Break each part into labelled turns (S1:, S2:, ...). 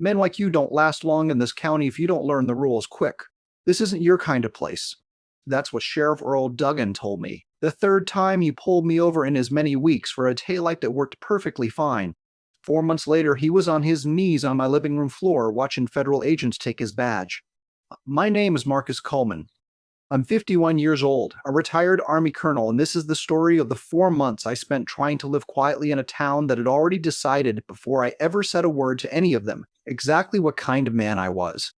S1: Men like you don't last long in this county if you don't learn the rules quick. This isn't your kind of place." That's what Sheriff Earl Duggan told me, the third time he pulled me over in as many weeks for a taillight that worked perfectly fine. 4 months later, he was on his knees on my living room floor watching federal agents take his badge. My name is Marcus Coleman. I'm 51 years old, a retired Army colonel, and this is the story of the 4 months I spent trying to live quietly in a town that had already decided, before I ever said a word to any of them, exactly what kind of man I was.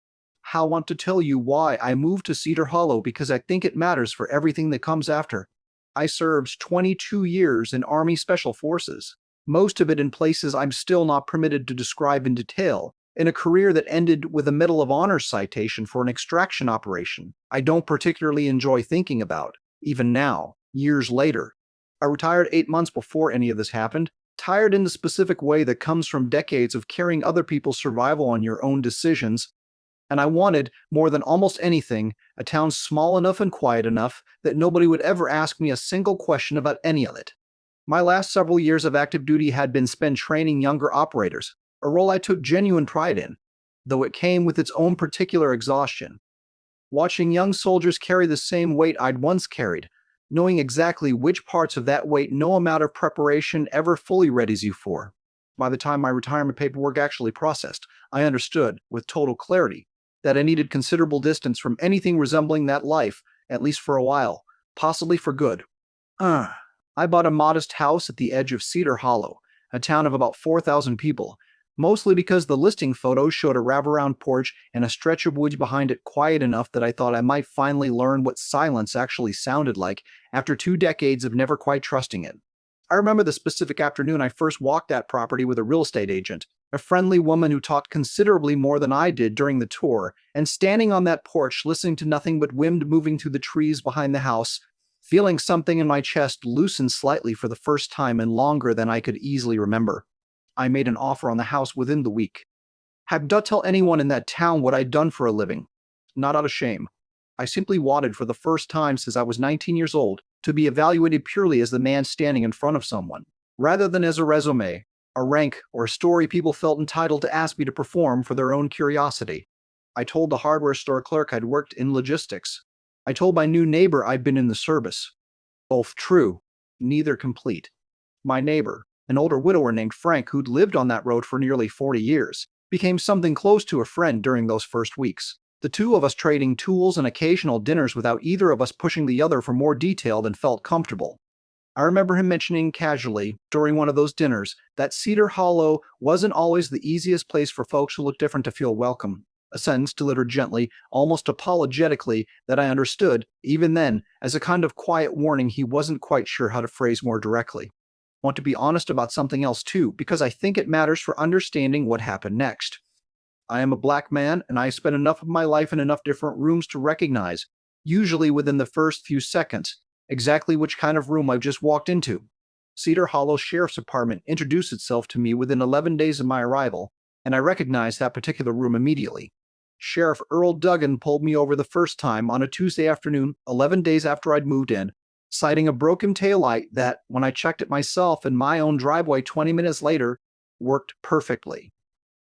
S1: I want to tell you why I moved to Cedar Hollow because I think it matters for everything that comes after. I served 22 years in Army Special Forces, most of it in places I'm still not permitted to describe in detail, in a career that ended with a Medal of Honor citation for an extraction operation I don't particularly enjoy thinking about, even now, years later. I retired 8 months before any of this happened, tired in the specific way that comes from decades of carrying other people's survival on your own decisions, and I wanted, more than almost anything, a town small enough and quiet enough that nobody would ever ask me a single question about any of it. My last several years of active duty had been spent training younger operators, a role I took genuine pride in, though it came with its own particular exhaustion. Watching young soldiers carry the same weight I'd once carried, knowing exactly which parts of that weight no amount of preparation ever fully readies you for. By the time my retirement paperwork actually processed, I understood, with total clarity, that I needed considerable distance from anything resembling that life, at least for a while, possibly for good. I bought a modest house at the edge of Cedar Hollow, a town of about 4,000 people, mostly because the listing photos showed a wraparound porch and a stretch of woods behind it quiet enough that I thought I might finally learn what silence actually sounded like after 2 decades of never quite trusting it. I remember the specific afternoon I first walked that property with a real estate agent, a friendly woman who talked considerably more than I did during the tour, and standing on that porch listening to nothing but wind moving through the trees behind the house, feeling something in my chest loosen slightly for the first time in longer than I could easily remember. I made an offer on the house within the week. Had not tell anyone in that town what I'd done for a living. Not out of shame. I simply wanted, for the first time since I was 19 years old, to be evaluated purely as the man standing in front of someone, rather than as a resume, a rank, or a story people felt entitled to ask me to perform for their own curiosity. I told the hardware store clerk I'd worked in logistics. I told my new neighbor I'd been in the service. Both true, neither complete. My neighbor, an older widower named Frank who'd lived on that road for nearly 40 years, became something close to a friend during those first weeks, the two of us trading tools and occasional dinners without either of us pushing the other for more detail than felt comfortable. I remember him mentioning casually, during one of those dinners, that Cedar Hollow wasn't always the easiest place for folks who looked different to feel welcome, a sentence delivered gently, almost apologetically, that I understood, even then, as a kind of quiet warning he wasn't quite sure how to phrase more directly. I want to be honest about something else too, because I think it matters for understanding what happened next. I am a black man, and I spent enough of my life in enough different rooms to recognize, usually within the first few seconds, exactly which kind of room I've just walked into. Cedar Hollow Sheriff's Department introduced itself to me within 11 days of my arrival, and I recognized that particular room immediately. Sheriff Earl Duggan pulled me over the first time on a Tuesday afternoon, 11 days after I'd moved in, citing a broken taillight that, when I checked it myself in my own driveway 20 minutes later, worked perfectly.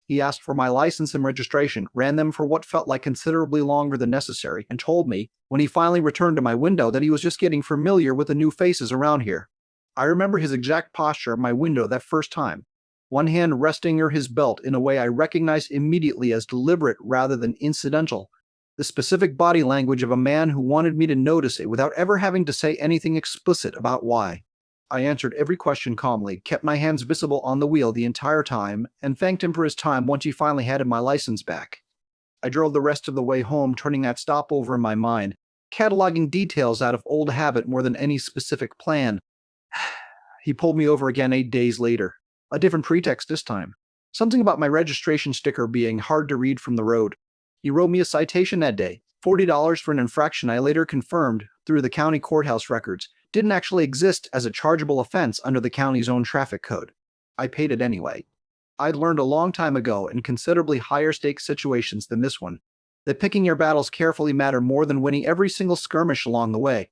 S1: He asked for my license and registration, ran them for what felt like considerably longer than necessary, and told me, when he finally returned to my window, that he was just getting familiar with the new faces around here. I remember his exact posture at my window that first time, one hand resting near his belt in a way I recognized immediately as deliberate rather than incidental, the specific body language of a man who wanted me to notice it without ever having to say anything explicit about why. I answered every question calmly, kept my hands visible on the wheel the entire time, and thanked him for his time once he finally handed my license back. I drove the rest of the way home, turning that stopover in my mind, cataloging details out of old habit more than any specific plan. He pulled me over again 8 days later. A different pretext this time. Something about my registration sticker being hard to read from the road. He wrote me a citation that day, $40 for an infraction I later confirmed, through the county courthouse records, didn't actually exist as a chargeable offense under the county's own traffic code. I paid it anyway. I'd learned a long time ago, in considerably higher stakes situations than this one, that picking your battles carefully matter more than winning every single skirmish along the way.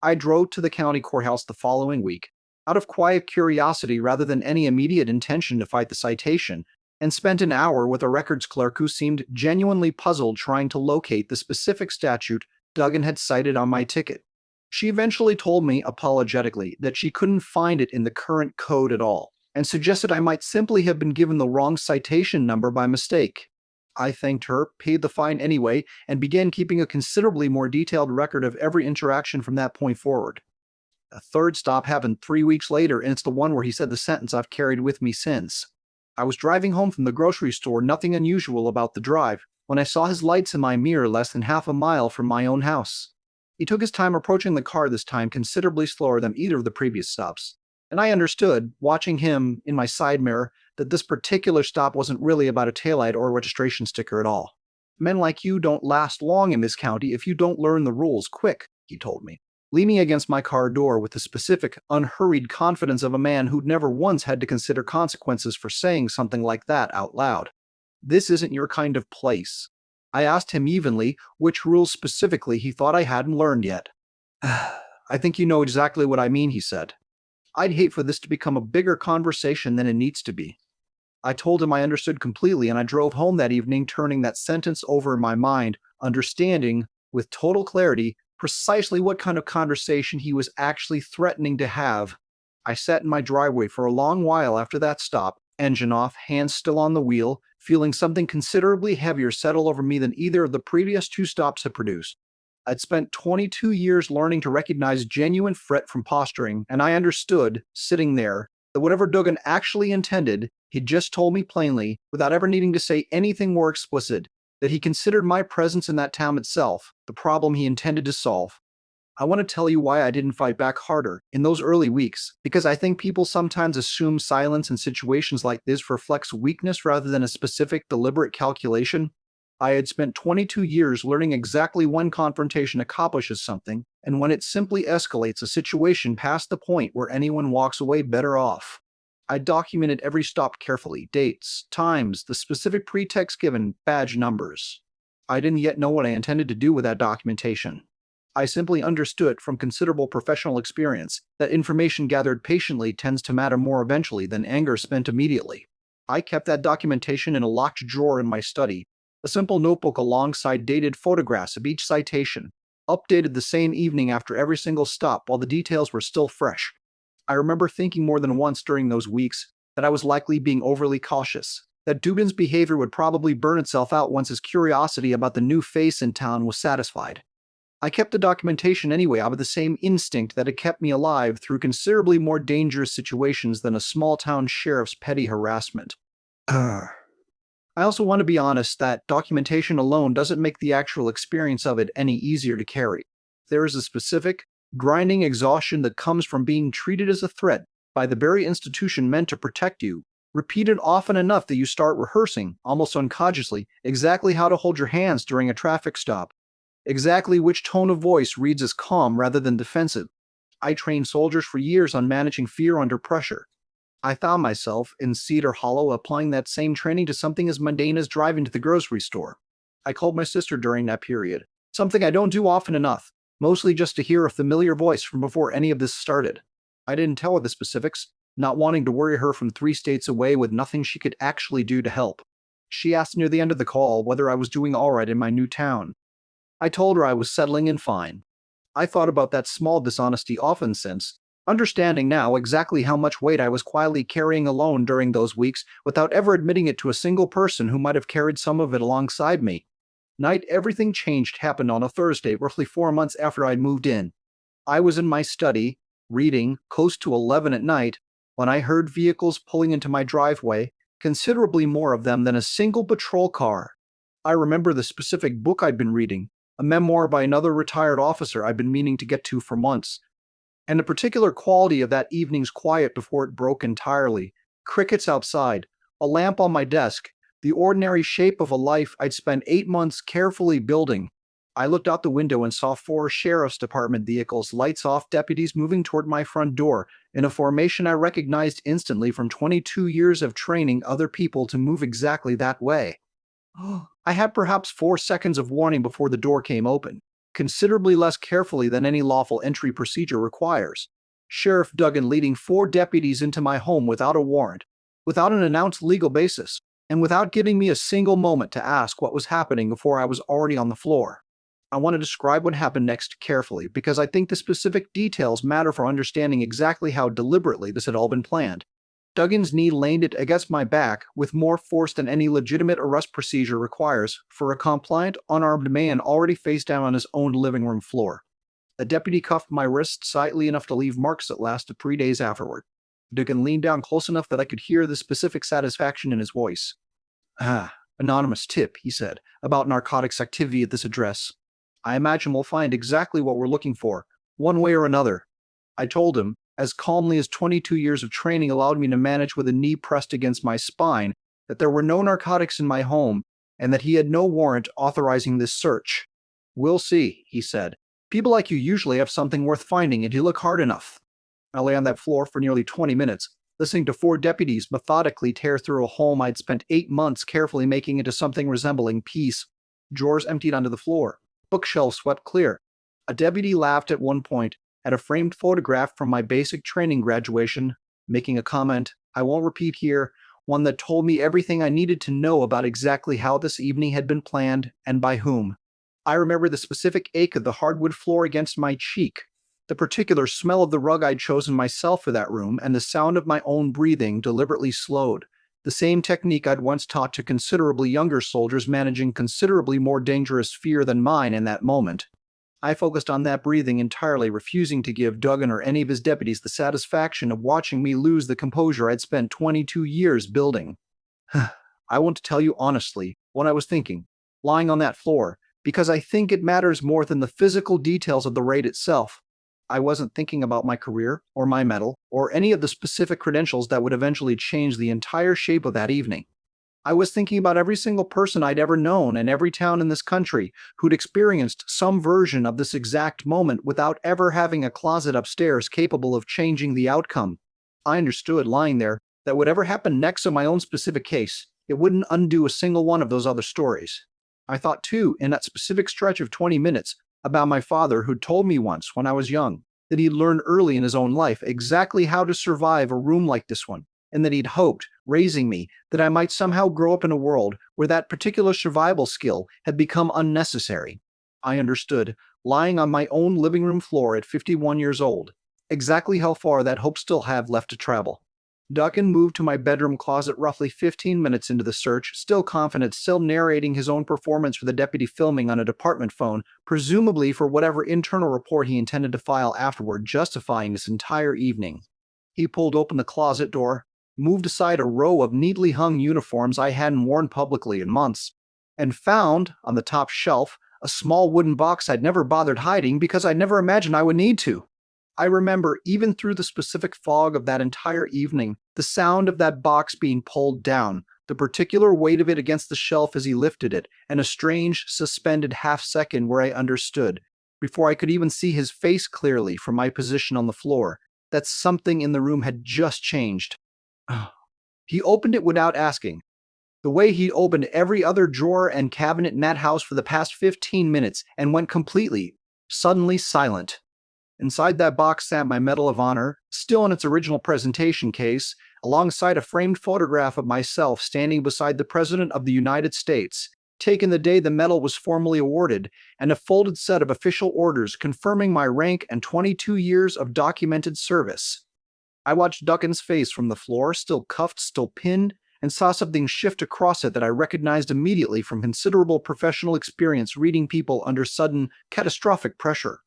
S1: I drove to the county courthouse the following week, out of quiet curiosity rather than any immediate intention to fight the citation, and spent an hour with a records clerk who seemed genuinely puzzled trying to locate the specific statute Duggan had cited on my ticket. She eventually told me, apologetically, that she couldn't find it in the current code at all, and suggested I might simply have been given the wrong citation number by mistake. I thanked her, paid the fine anyway, and began keeping a considerably more detailed record of every interaction from that point forward. A third stop happened 3 weeks later, and it's the one where he said the sentence I've carried with me since. I was driving home from the grocery store, nothing unusual about the drive, when I saw his lights in my mirror less than half a mile from my own house. He took his time approaching the car this time, considerably slower than either of the previous stops. And I understood, watching him in my side mirror, that this particular stop wasn't really about a taillight or a registration sticker at all. Men like you don't last long in this county if you don't learn the rules quick, he told me, leaning against my car door with the specific, unhurried confidence of a man who'd never once had to consider consequences for saying something like that out loud. This isn't your kind of place. I asked him evenly which rules specifically he thought I hadn't learned yet. I think you know exactly what I mean, he said. I'd hate for this to become a bigger conversation than it needs to be. I told him I understood completely, and I drove home that evening turning that sentence over in my mind, understanding, with total clarity, precisely what kind of conversation he was actually threatening to have. I sat in my driveway for a long while after that stop, engine off, hands still on the wheel, feeling something considerably heavier settle over me than either of the previous two stops had produced. I'd spent 22 years learning to recognize genuine threat from posturing, and I understood, sitting there, that whatever Duggan actually intended, he'd just told me plainly, without ever needing to say anything more explicit, that he considered my presence in that town itself the problem he intended to solve. I want to tell you why I didn't fight back harder in those early weeks, because I think people sometimes assume silence in situations like this reflects weakness rather than a specific, deliberate calculation. I had spent 22 years learning exactly when confrontation accomplishes something, and when it simply escalates a situation past the point where anyone walks away better off. I documented every stop carefully, dates, times, the specific pretext given, badge numbers. I didn't yet know what I intended to do with that documentation. I simply understood from considerable professional experience that information gathered patiently tends to matter more eventually than anger spent immediately. I kept that documentation in a locked drawer in my study, a simple notebook alongside dated photographs of each citation, updated the same evening after every single stop while the details were still fresh. I remember thinking more than once during those weeks that I was likely being overly cautious, that Duggan's behavior would probably burn itself out once his curiosity about the new face in town was satisfied. I kept the documentation anyway out of the same instinct that had kept me alive through considerably more dangerous situations than a small-town sheriff's petty harassment. I also want to be honest that documentation alone doesn't make the actual experience of it any easier to carry. There is a specific, grinding exhaustion that comes from being treated as a threat by the very institution meant to protect you, repeated often enough that you start rehearsing, almost unconsciously, exactly how to hold your hands during a traffic stop, exactly which tone of voice reads as calm rather than defensive. I trained soldiers for years on managing fear under pressure. I found myself, in Cedar Hollow, applying that same training to something as mundane as driving to the grocery store. I called my sister during that period, something I don't do often enough, mostly just to hear a familiar voice from before any of this started. I didn't tell her the specifics, not wanting to worry her from 3 states away with nothing she could actually do to help. She asked near the end of the call whether I was doing all right in my new town. I told her I was settling in fine. I thought about that small dishonesty often since, understanding now exactly how much weight I was quietly carrying alone during those weeks without ever admitting it to a single person who might have carried some of it alongside me. Night Everything Changed happened on a Thursday, roughly 4 months after I'd moved in. I was in my study, reading, close to 11 at night, when I heard vehicles pulling into my driveway, considerably more of them than a single patrol car. I remember the specific book I'd been reading, a memoir by another retired officer I'd been meaning to get to for months. And the particular quality of that evening's quiet before it broke entirely, crickets outside, a lamp on my desk, the ordinary shape of a life I'd spent 8 months carefully building. I looked out the window and saw 4 sheriff's department vehicles, lights-off deputies moving toward my front door, in a formation I recognized instantly from 22 years of training other people to move exactly that way. I had perhaps 4 seconds of warning before the door came open, considerably less carefully than any lawful entry procedure requires. Sheriff Duggan leading 4 deputies into my home without a warrant, without an announced legal basis, and without giving me a single moment to ask what was happening before I was already on the floor. I want to describe what happened next carefully because I think the specific details matter for understanding exactly how deliberately this had all been planned. Duggan's knee landed against my back with more force than any legitimate arrest procedure requires for a compliant, unarmed man already face down on his own living room floor. A deputy cuffed my wrist slightly enough to leave marks that lasted 3 days afterward. Duggan leaned down close enough that I could hear the specific satisfaction in his voice. "Ah, anonymous tip," he said, "about narcotics activity at this address. I imagine we'll find exactly what we're looking for, one way or another." I told him, as calmly as 22 years of training allowed me to manage with a knee pressed against my spine, that there were no narcotics in my home and that he had no warrant authorizing this search. "We'll see," he said. "People like you usually have something worth finding if you look hard enough." I lay on that floor for nearly 20 minutes, listening to 4 deputies methodically tear through a home I'd spent 8 months carefully making into something resembling peace. Drawers emptied onto the floor. Bookshelves swept clear. A deputy laughed at one point at a framed photograph from my basic training graduation, making a comment I won't repeat here, one that told me everything I needed to know about exactly how this evening had been planned and by whom. I remember the specific ache of the hardwood floor against my cheek, the particular smell of the rug I'd chosen myself for that room, and the sound of my own breathing deliberately slowed. The same technique I'd once taught to considerably younger soldiers managing considerably more dangerous fear than mine in that moment. I focused on that breathing entirely, refusing to give Duggan or any of his deputies the satisfaction of watching me lose the composure I'd spent 22 years building. I want to tell you honestly what I was thinking, lying on that floor, because I think it matters more than the physical details of the raid itself. I wasn't thinking about my career, or my medal, or any of the specific credentials that would eventually change the entire shape of that evening. I was thinking about every single person I'd ever known and every town in this country who'd experienced some version of this exact moment without ever having a closet upstairs capable of changing the outcome. I understood, lying there, that whatever happened next in my own specific case, it wouldn't undo a single one of those other stories. I thought, too, in that specific stretch of 20 minutes, about my father who'd told me once when I was young that he'd learned early in his own life exactly how to survive a room like this one, and that he'd hoped, raising me, that I might somehow grow up in a world where that particular survival skill had become unnecessary. I understood, lying on my own living room floor at 51 years old, exactly how far that hope still had left to travel. Duggan moved to my bedroom closet roughly 15 minutes into the search, still confident, still narrating his own performance for the deputy filming on a department phone, presumably for whatever internal report he intended to file afterward, justifying this entire evening. He pulled open the closet door, moved aside a row of neatly hung uniforms I hadn't worn publicly in months, and found, on the top shelf, a small wooden box I'd never bothered hiding because I'd never imagined I would need to. I remember, even through the specific fog of that entire evening, the sound of that box being pulled down, the particular weight of it against the shelf as he lifted it, and a strange, suspended half-second where I understood, before I could even see his face clearly from my position on the floor, that something in the room had just changed. He opened it without asking, the way he'd opened every other drawer and cabinet in that house for the past 15 minutes, and went completely, suddenly silent. Inside that box sat my Medal of Honor, still in its original presentation case, alongside a framed photograph of myself standing beside the President of the United States, taken the day the medal was formally awarded, and a folded set of official orders confirming my rank and 22 years of documented service. I watched Duggan's face from the floor, still cuffed, still pinned, and saw something shift across it that I recognized immediately from considerable professional experience reading people under sudden, catastrophic pressure.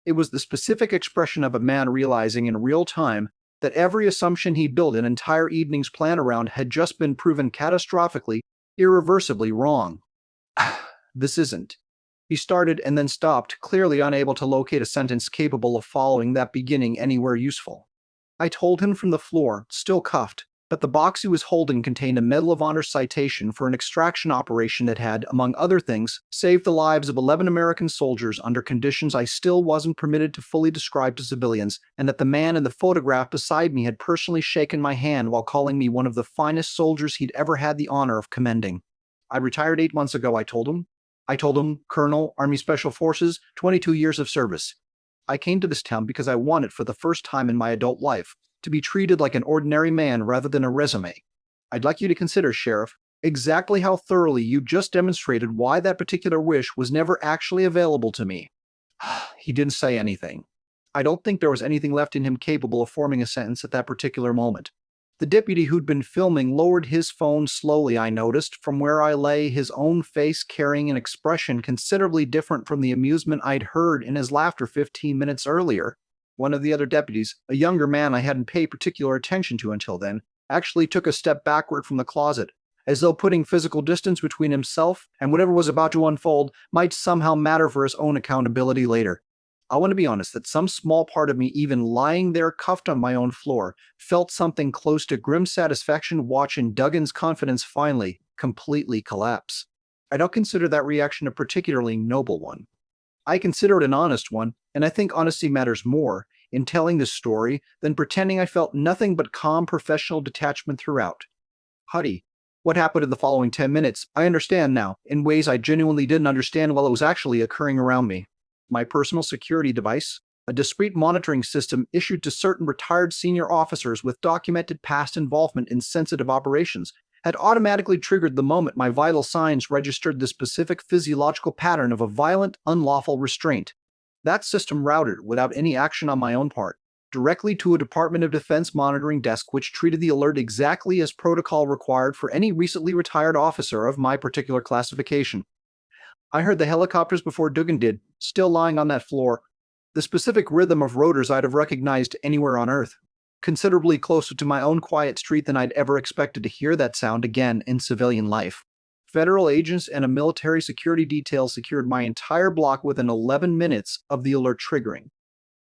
S1: It was the specific expression of a man realizing in real time that every assumption he built an entire evening's plan around had just been proven catastrophically, irreversibly wrong. This isn't. He started and then stopped, clearly unable to locate a sentence capable of following that beginning anywhere useful. I told him from the floor, still cuffed, that the box he was holding contained a Medal of Honor citation for an extraction operation that had, among other things, saved the lives of 11 American soldiers under conditions I still wasn't permitted to fully describe to civilians, and that the man in the photograph beside me had personally shaken my hand while calling me one of the finest soldiers he'd ever had the honor of commending. I retired 8 months ago, I told him. Colonel, Army Special Forces, 22 years of service. I came to this town because I wanted, for the first time in my adult life, to be treated like an ordinary man rather than a resume. I'd like you to consider, Sheriff, exactly how thoroughly you just demonstrated why that particular wish was never actually available to me. He didn't say anything. I don't think there was anything left in him capable of forming a sentence at that particular moment. The deputy who'd been filming lowered his phone slowly, I noticed, from where I lay, his own face carrying an expression considerably different from the amusement I'd heard in his laughter 15 minutes earlier. One of the other deputies, a younger man I hadn't paid particular attention to until then, actually took a step backward from the closet, as though putting physical distance between himself and whatever was about to unfold might somehow matter for his own accountability later. I want to be honest that some small part of me, even lying there cuffed on my own floor, felt something close to grim satisfaction watching Duggan's confidence finally, completely collapse. I don't consider that reaction a particularly noble one. I consider it an honest one, and I think honesty matters more in telling this story than pretending I felt nothing but calm professional detachment throughout. Huddy, what happened in the following 10 minutes, I understand now, in ways I genuinely didn't understand while it was actually occurring around me. My personal security device, a discrete monitoring system issued to certain retired senior officers with documented past involvement in sensitive operations, had automatically triggered the moment my vital signs registered the specific physiological pattern of a violent, unlawful restraint. That system routed, without any action on my own part, directly to a Department of Defense monitoring desk which treated the alert exactly as protocol required for any recently retired officer of my particular classification. I heard the helicopters before Dugan did, still lying on that floor. The specific rhythm of rotors I'd have recognized anywhere on Earth. Considerably closer to my own quiet street than I'd ever expected to hear that sound again in civilian life. Federal agents and a military security detail secured my entire block within 11 minutes of the alert triggering.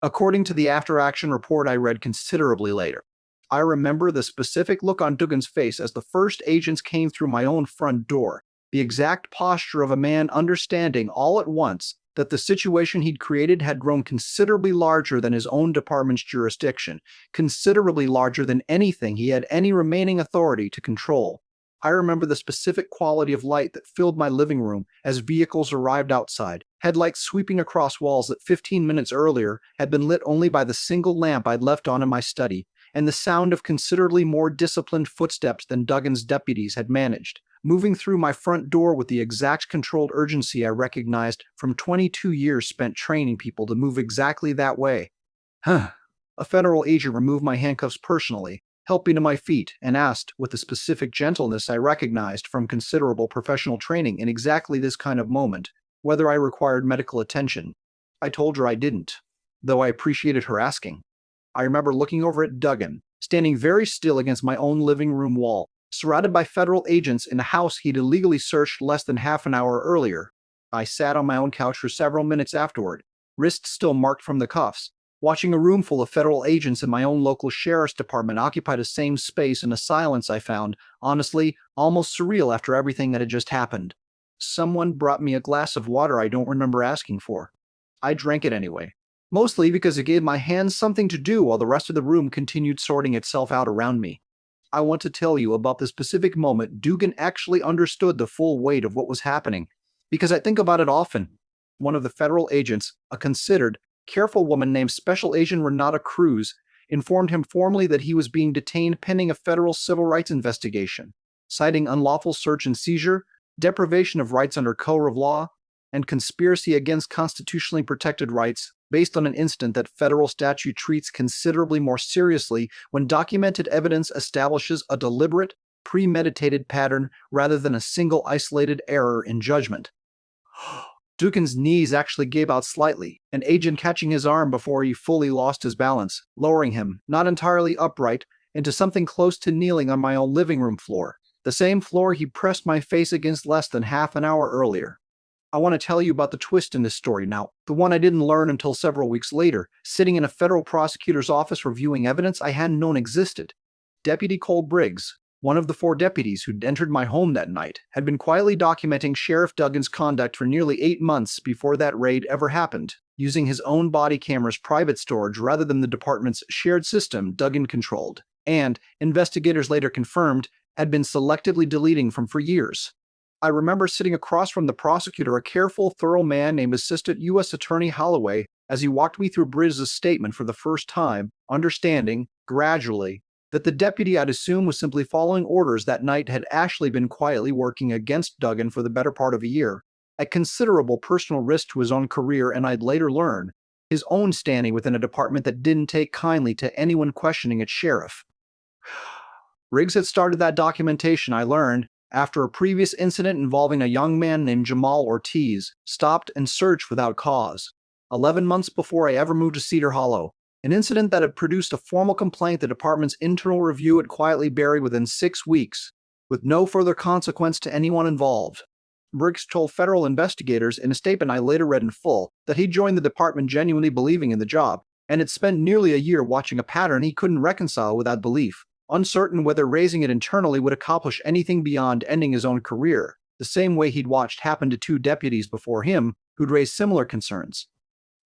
S1: According to the after-action report I read considerably later, I remember the specific look on Dugan's face as the first agents came through my own front door, the exact posture of a man understanding all at once that the situation he'd created had grown considerably larger than his own department's jurisdiction, considerably larger than anything he had any remaining authority to control. I remember the specific quality of light that filled my living room as vehicles arrived outside, headlights sweeping across walls that 15 minutes earlier had been lit only by the single lamp I'd left on in my study, and the sound of considerably more disciplined footsteps than Duggan's deputies had managed, moving through my front door with the exact controlled urgency I recognized from 22 years spent training people to move exactly that way. A federal agent removed my handcuffs personally, helped me to my feet, and asked, with the specific gentleness I recognized from considerable professional training in exactly this kind of moment, whether I required medical attention. I told her I didn't, though I appreciated her asking. I remember looking over at Duggan, standing very still against my own living room wall, surrounded by federal agents in a house he'd illegally searched less than half an hour earlier. I sat on my own couch for several minutes afterward, wrists still marked from the cuffs, watching a room full of federal agents in my own local sheriff's department occupy the same space in a silence I found, honestly, almost surreal after everything that had just happened. Someone brought me a glass of water I don't remember asking for. I drank it anyway, mostly because it gave my hands something to do while the rest of the room continued sorting itself out around me. I want to tell you about the specific moment Dugan actually understood the full weight of what was happening, because I think about it often. One of the federal agents, a considered, careful woman named Special Agent Renata Cruz, informed him formally that he was being detained pending a federal civil rights investigation, citing unlawful search and seizure, deprivation of rights under color of law, and conspiracy against constitutionally protected rights based on an incident that federal statute treats considerably more seriously when documented evidence establishes a deliberate, premeditated pattern rather than a single isolated error in judgment. Dugan's knees actually gave out slightly, an agent catching his arm before he fully lost his balance, lowering him, not entirely upright, into something close to kneeling on my own living room floor, the same floor he pressed my face against less than half an hour earlier. I want to tell you about the twist in this story now, the one I didn't learn until several weeks later, sitting in a federal prosecutor's office reviewing evidence I hadn't known existed. Deputy Cole Briggs, one of the 4 deputies who'd entered my home that night, had been quietly documenting Sheriff Duggan's conduct for nearly 8 months before that raid ever happened, using his own body camera's private storage rather than the department's shared system Duggan controlled, and, investigators later confirmed, had been selectively deleting from for years. I remember sitting across from the prosecutor, a careful, thorough man named Assistant U.S. Attorney Holloway, as he walked me through Briggs' statement for the first time, understanding, gradually, That the deputy I'd assumed was simply following orders that night had actually been quietly working against Duggan for the better part of a year, at considerable personal risk to his own career, and I'd later learn his own standing within a department that didn't take kindly to anyone questioning its sheriff. Riggs had started that documentation, I learned, after a previous incident involving a young man named Jamal Ortiz, stopped and searched without cause, 11 months before I ever moved to Cedar Hollow. An incident that had produced a formal complaint the department's internal review had quietly buried within 6 weeks, with no further consequence to anyone involved. Briggs told federal investigators in a statement I later read in full that he joined the department genuinely believing in the job, and had spent nearly a year watching a pattern he couldn't reconcile with that belief, uncertain whether raising it internally would accomplish anything beyond ending his own career, the same way he'd watched happen to 2 deputies before him who'd raised similar concerns.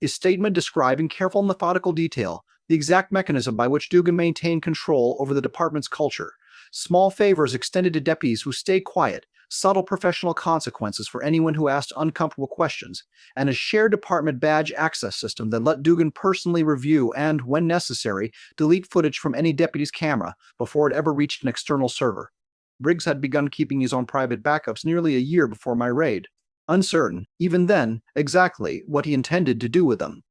S1: His statement described in careful methodical detail the exact mechanism by which Dugan maintained control over the department's culture, small favors extended to deputies who stayed quiet, subtle professional consequences for anyone who asked uncomfortable questions, and a shared department badge access system that let Dugan personally review and, when necessary, delete footage from any deputy's camera before it ever reached an external server. Briggs had begun keeping his own private backups nearly a year before my raid, uncertain, even then, exactly what he intended to do with them.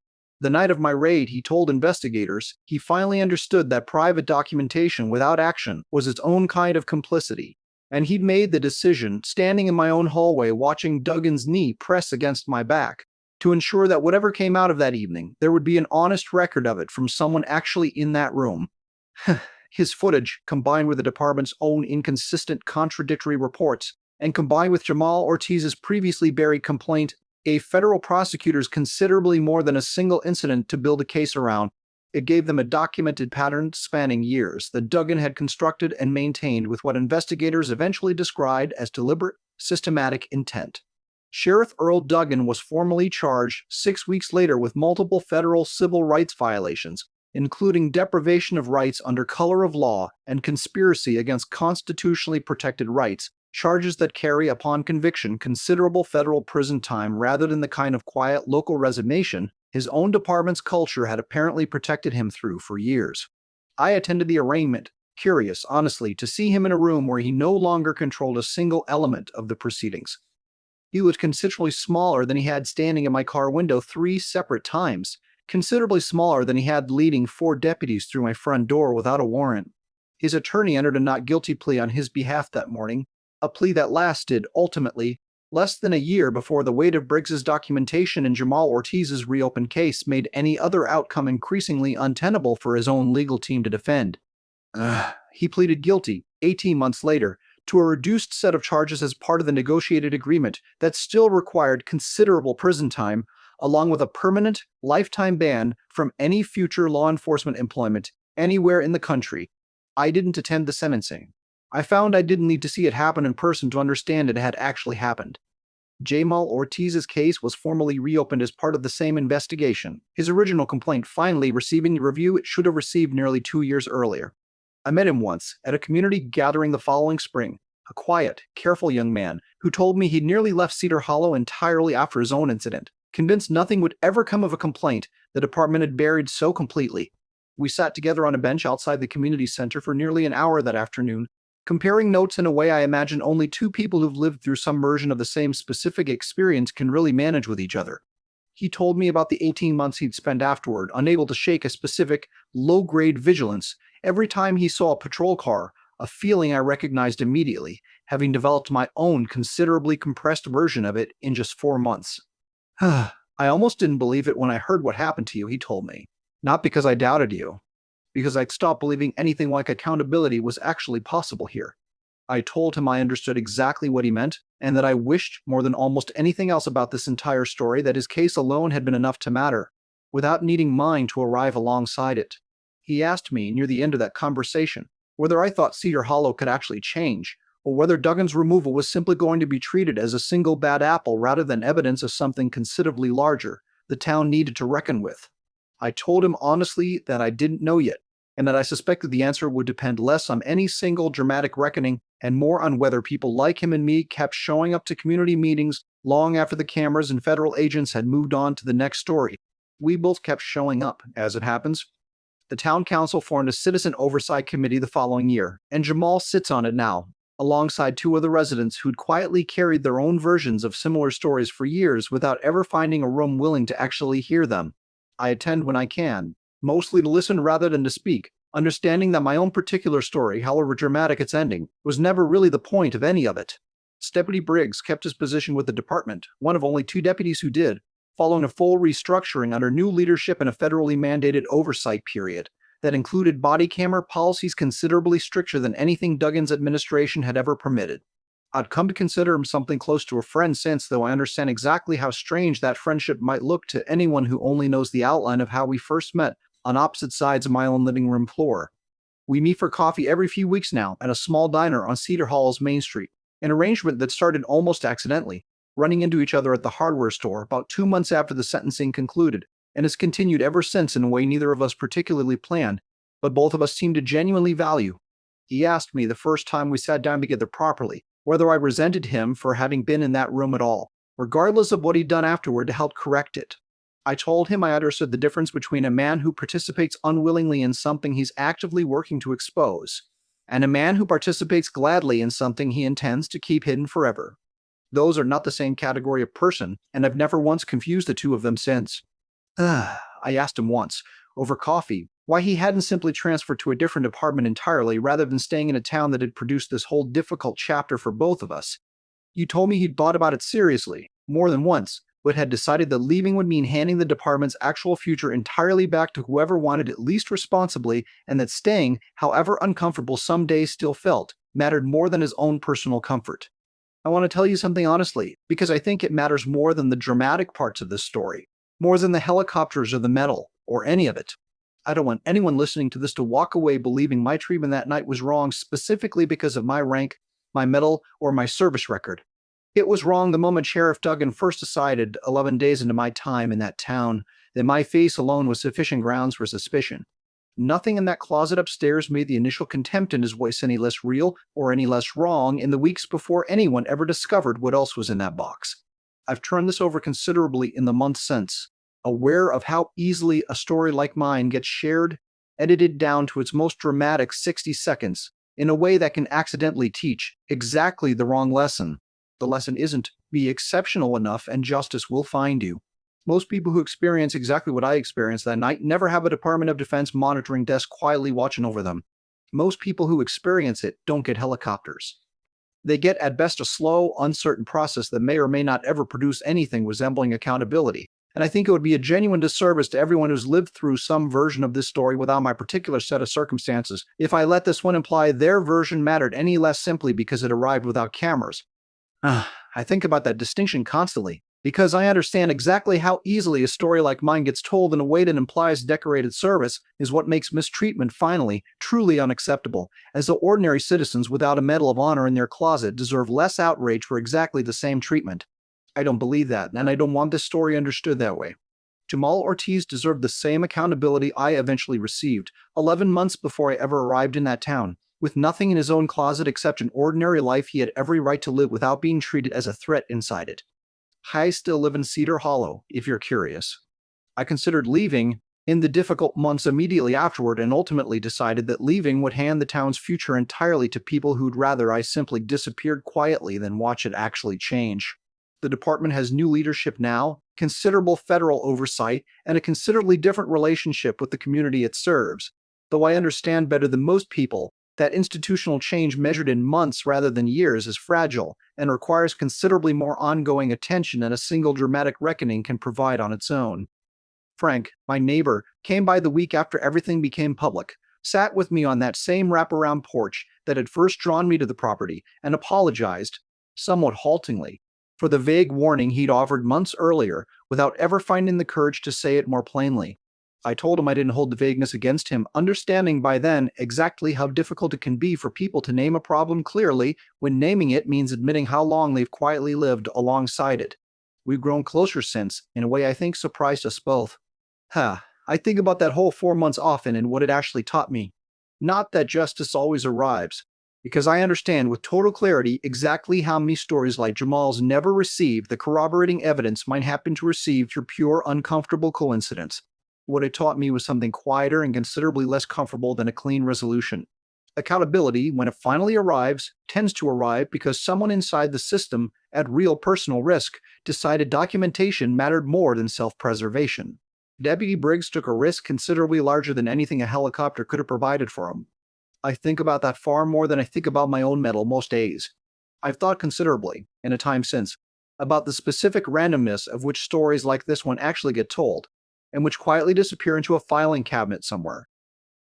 S1: The night of my raid, he told investigators he finally understood that private documentation without action was its own kind of complicity, and he'd made the decision, standing in my own hallway watching Duggan's knee press against my back, to ensure that whatever came out of that evening, there would be an honest record of it from someone actually in that room. His footage, combined with the department's own inconsistent, contradictory reports, and combined with Jamal Ortiz's previously buried complaint, gave federal prosecutors considerably more than a single incident to build a case around. It gave them a documented pattern spanning years that Duggan had constructed and maintained with what investigators eventually described as deliberate, systematic intent. Sheriff Earl Duggan was formally charged 6 weeks later with multiple federal civil rights violations, including deprivation of rights under color of law and conspiracy against constitutionally protected rights, charges that carry upon conviction considerable federal prison time rather than the kind of quiet local resignation his own department's culture had apparently protected him through for years. I attended the arraignment, curious, honestly, to see him in a room where he no longer controlled a single element of the proceedings. He was considerably smaller than he had standing in my car window 3 separate times, considerably smaller than he had leading 4 deputies through my front door without a warrant. His attorney entered a not guilty plea on his behalf that morning, a plea that lasted, ultimately, less than a year before the weight of Briggs's documentation and Jamal Ortiz's reopened case made any other outcome increasingly untenable for his own legal team to defend. He pleaded guilty, 18 months later, to a reduced set of charges as part of the negotiated agreement that still required considerable prison time, along with a permanent, lifetime ban from any future law enforcement employment anywhere in the country. I didn't attend the sentencing. I found I didn't need to see it happen in person to understand it had actually happened. Jamal Ortiz's case was formally reopened as part of the same investigation, his original complaint finally receiving the review it should have received nearly 2 years earlier. I met him once, at a community gathering the following spring, a quiet, careful young man who told me he'd nearly left Cedar Hollow entirely after his own incident, convinced nothing would ever come of a complaint the department had buried so completely. We sat together on a bench outside the community center for nearly an hour that afternoon, comparing notes in a way I imagine only 2 people who've lived through some version of the same specific experience can really manage with each other. He told me about the 18 months he'd spent afterward, unable to shake a specific, low-grade vigilance every time he saw a patrol car, a feeling I recognized immediately, having developed my own considerably compressed version of it in just 4 months. I almost didn't believe it when I heard what happened to you, he told me. Not because I doubted you, because I'd stopped believing anything like accountability was actually possible here. I told him I understood exactly what he meant, and that I wished more than almost anything else about this entire story that his case alone had been enough to matter, without needing mine to arrive alongside it. He asked me, near the end of that conversation, whether I thought Cedar Hollow could actually change, or whether Duggan's removal was simply going to be treated as a single bad apple rather than evidence of something considerably larger the town needed to reckon with. I told him honestly that I didn't know yet, and that I suspected the answer would depend less on any single dramatic reckoning and more on whether people like him and me kept showing up to community meetings long after the cameras and federal agents had moved on to the next story. We both kept showing up, as it happens. The town council formed a citizen oversight committee the following year, and Jamal sits on it now, alongside two other residents who'd quietly carried their own versions of similar stories for years without ever finding a room willing to actually hear them. I attend when I can, mostly to listen rather than to speak, understanding that my own particular story, however dramatic its ending, was never really the point of any of it. Deputy Briggs kept his position with the department, one of only two deputies who did, following a full restructuring under new leadership and a federally mandated oversight period that included body camera policies considerably stricter than anything Duggan's administration had ever permitted. I'd come to consider him something close to a friend since, though I understand exactly how strange that friendship might look to anyone who only knows the outline of how we first met on opposite sides of my own living room floor. We meet for coffee every few weeks now at a small diner on Cedar Hall's Main Street, an arrangement that started almost accidentally, running into each other at the hardware store about 2 months after the sentencing concluded, and has continued ever since in a way neither of us particularly planned, but both of us seem to genuinely value. He asked me the first time we sat down together properly whether I resented him for having been in that room at all, regardless of what he'd done afterward to help correct it. I told him I understood the difference between a man who participates unwillingly in something he's actively working to expose, and a man who participates gladly in something he intends to keep hidden forever. Those are not the same category of person, and I've never once confused the two of them since. I asked him once, over coffee, why he hadn't simply transferred to a different apartment entirely rather than staying in a town that had produced this whole difficult chapter for both of us. You told me he'd thought about it seriously, more than once, but had decided that leaving would mean handing the department's actual future entirely back to whoever wanted it least responsibly, and that staying, however uncomfortable some days still felt, mattered more than his own personal comfort. I want to tell you something honestly, because I think it matters more than the dramatic parts of this story, more than the helicopters or the medal, or any of it. I don't want anyone listening to this to walk away believing my treatment that night was wrong specifically because of my rank, my medal, or my service record. It was wrong the moment Sheriff Duggan first decided, 11 days into my time in that town, that my face alone was sufficient grounds for suspicion. Nothing in that closet upstairs made the initial contempt in his voice any less real or any less wrong in the weeks before anyone ever discovered what else was in that box. I've turned this over considerably in the months since, aware of how easily a story like mine gets shared, edited down to its most dramatic 60 seconds, in a way that can accidentally teach exactly the wrong lesson. The lesson isn't, be exceptional enough and justice will find you. Most people who experience exactly what I experienced that night never have a Department of Defense monitoring desk quietly watching over them. Most people who experience it don't get helicopters. They get at best a slow, uncertain process that may or may not ever produce anything resembling accountability. And I think it would be a genuine disservice to everyone who's lived through some version of this story without my particular set of circumstances if I let this one imply their version mattered any less simply because it arrived without cameras. I think about that distinction constantly, because I understand exactly how easily a story like mine gets told in a way that implies decorated service is what makes mistreatment finally, truly unacceptable, as though ordinary citizens without a Medal of Honor in their closet deserve less outrage for exactly the same treatment. I don't believe that, and I don't want this story understood that way. Jamal Ortiz deserved the same accountability I eventually received, 11 months before I ever arrived in that town, with nothing in his own closet except an ordinary life he had every right to live without being treated as a threat inside it. I still live in Cedar Hollow, if you're curious. I considered leaving in the difficult months immediately afterward and ultimately decided that leaving would hand the town's future entirely to people who'd rather I simply disappeared quietly than watch it actually change. The department has new leadership now, considerable federal oversight, and a considerably different relationship with the community it serves, though I understand better than most people that institutional change measured in months rather than years is fragile and requires considerably more ongoing attention than a single dramatic reckoning can provide on its own. Frank, my neighbor, came by the week after everything became public, sat with me on that same wraparound porch that had first drawn me to the property, and apologized, somewhat haltingly, for the vague warning he'd offered months earlier without ever finding the courage to say it more plainly. I told him I didn't hold the vagueness against him, understanding by then exactly how difficult it can be for people to name a problem clearly when naming it means admitting how long they've quietly lived alongside it. We've grown closer since, in a way I think surprised us both. I think about that whole 4 months often and what it actually taught me. Not that justice always arrives, because I understand with total clarity exactly how many stories like Jamal's never receive the corroborating evidence might happen to receive through pure uncomfortable coincidence. What it taught me was something quieter and considerably less comfortable than a clean resolution. Accountability, when it finally arrives, tends to arrive because someone inside the system, at real personal risk, decided documentation mattered more than self-preservation. Deputy Briggs took a risk considerably larger than anything a helicopter could have provided for him. I think about that far more than I think about my own medal most days. I've thought considerably, in a time since, about the specific randomness of which stories like this one actually get told, and which quietly disappear into a filing cabinet somewhere.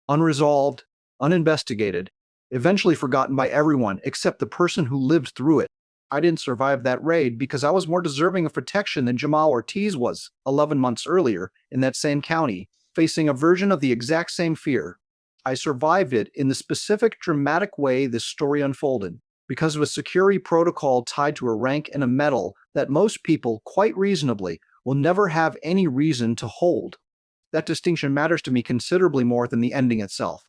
S1: Unresolved, uninvestigated, eventually forgotten by everyone except the person who lived through it. I didn't survive that raid because I was more deserving of protection than Jamal Ortiz was 11 months earlier in that same county, facing a version of the exact same fear. I survived it in the specific dramatic way this story unfolded, because of a security protocol tied to a rank and a medal that most people, quite reasonably, will never have any reason to hold. That distinction matters to me considerably more than the ending itself.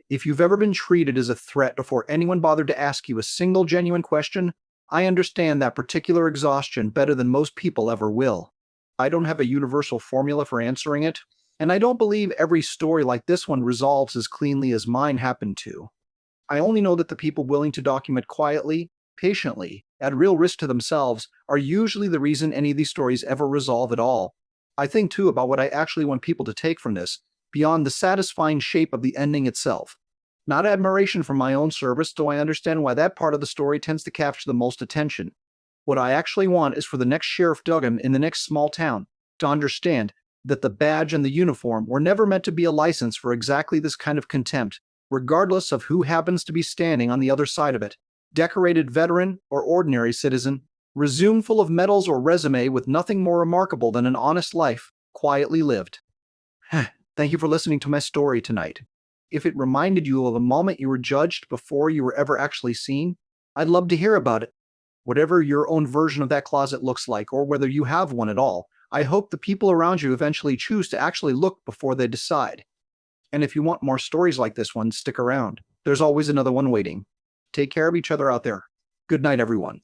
S1: If you've ever been treated as a threat before anyone bothered to ask you a single genuine question, I understand that particular exhaustion better than most people ever will. I don't have a universal formula for answering it, and I don't believe every story like this one resolves as cleanly as mine happened to. I only know that the people willing to document quietly, patiently, at real risk to themselves, are usually the reason any of these stories ever resolve at all. I think too about what I actually want people to take from this, beyond the satisfying shape of the ending itself. Not admiration for my own service, though I understand why that part of the story tends to capture the most attention. What I actually want is for the next Sheriff Duggan in the next small town to understand that the badge and the uniform were never meant to be a license for exactly this kind of contempt, regardless of who happens to be standing on the other side of it. Decorated veteran or ordinary citizen, resume full of medals or resume with nothing more remarkable than an honest life, quietly lived. Thank you for listening to my story tonight. If it reminded you of a moment you were judged before you were ever actually seen, I'd love to hear about it. Whatever your own version of that closet looks like, or whether you have one at all, I hope the people around you eventually choose to actually look before they decide. And if you want more stories like this one, stick around. There's always another one waiting. Take care of each other out there. Good night, everyone.